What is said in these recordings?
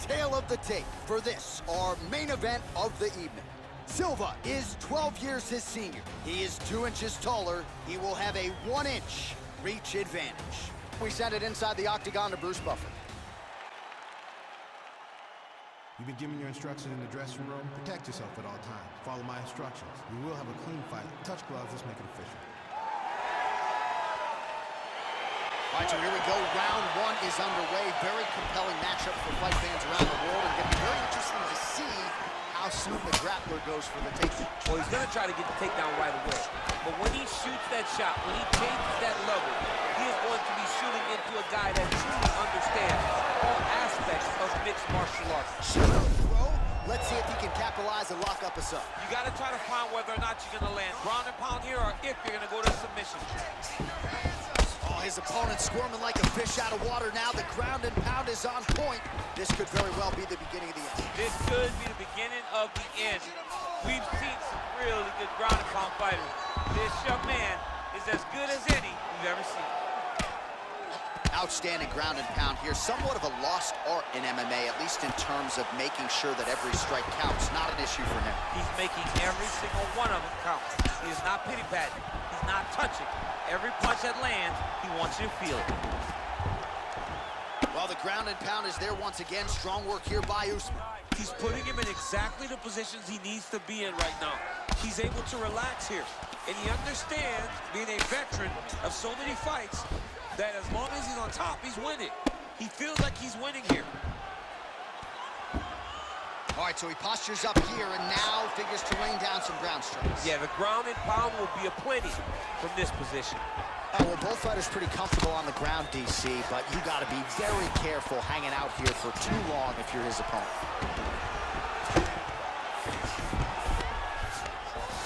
tale of the tape for this, our main event of the evening. Silva is 12 years his senior. He is 2 inches taller. He will have a 1-inch reach advantage. We send it inside the octagon to Bruce Buffer. You've been given your instructions in the dressing room. Protect yourself at all times. Follow my instructions. We will have a clean fight. Touch gloves, let's make it official. All right, so here we go. Round 1 is underway. Very compelling matchup for fight fans around the world. And it's going to be very interesting to see how soon the grappler goes for the takedown. Well, he's going to try to get the takedown right away. But when he shoots that shot, when he changes that level, he is going to be shooting into a guy that truly understands all aspects of mixed martial arts. Shoot, throw. Let's see if he can capitalize and lock up a sub. You got to try to find whether or not you're going to land ground and pound here or if you're going to go to submission. Oh, his opponent squirming like a fish out of water now. The ground and pound is on point. This could very well be the beginning of the end. This could be the beginning of the end. We've seen some really good ground and pound fighters. This young man is as good as any we've ever seen. Outstanding ground and pound here. Somewhat of a lost art in MMA, at least in terms of making sure that every strike counts. Not an issue for him. He's making every single one of them count. He is not pity-patting. He's not touching. Every punch that lands, he wants you to feel it. Well, the ground and pound is there once again. Strong work here by Usman. He's putting him in exactly the positions he needs to be in right now. He's able to relax here. And he understands, being a veteran of so many fights, that as long as he's on top, he's winning. He feels like he's winning here. All right, so he postures up here and now figures to rain down some ground strikes. Yeah, the ground and pound will be aplenty from this position. Well, both fighters pretty comfortable on the ground, DC, but you got to be very careful hanging out here for too long if you're his opponent.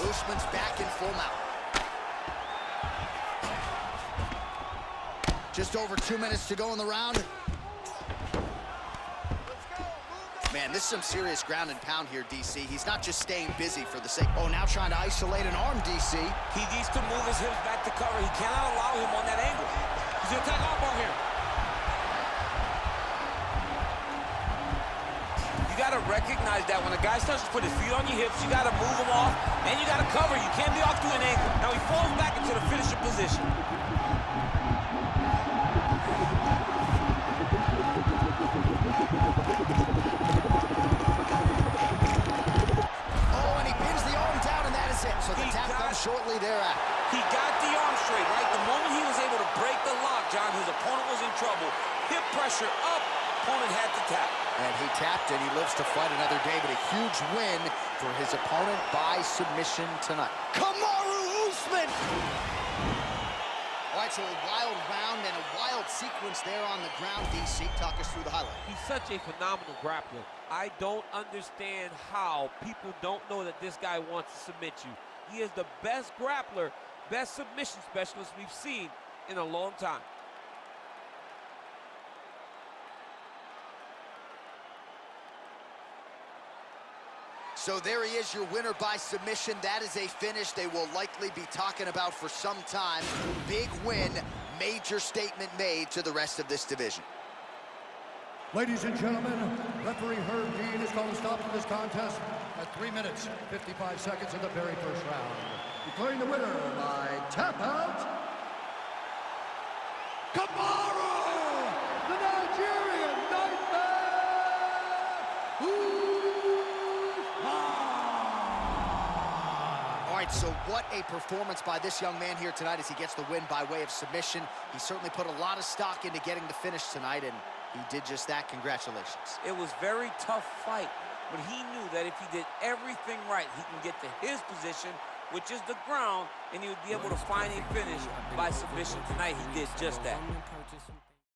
Usman's back in full mount. Just over 2 minutes to go in the round. Man, this is some serious ground and pound here, DC. He's not just staying busy for the sake. Oh, now trying to isolate an arm, DC. He needs to move his hips back to cover. He cannot allow him on that angle. He's going to attack armbar here. You got to recognize that when a guy starts to put his feet on your hips, you got to move him off, and you got to cover. You can't be off to an angle. Now he falls back into the finisher position. So the tap comes shortly thereafter. He got the arm straight, right? The moment he was able to break the lock, John, his opponent was in trouble. Hip pressure up, opponent had to tap. And he tapped and he lives to fight another day, but a huge win for his opponent by submission tonight. Kamaru Usman! All right, so a wild round and a wild sequence there on the ground, DC. Talk us through the highlight. He's such a phenomenal grappler. I don't understand how people don't know that this guy wants to submit you. He is the best grappler, best submission specialist we've seen in a long time. So there he is, your winner by submission. That is a finish they will likely be talking about for some time. Big win, major statement made to the rest of this division. Ladies and gentlemen, referee Herb Dean is going to stop to this contest at 3 minutes, 55 seconds of the very first round. Declaring the winner by tap out, Kamaru, the Nigerian Nightmare, All right, so what a performance by this young man here tonight as he gets the win by way of submission. He certainly put a lot of stock into getting the finish tonight, and he did just that. Congratulations. It was a very tough fight, but he knew that if he did everything right, he can get to his position, which is the ground, and he would be able to find a finish by submission tonight. He did just that.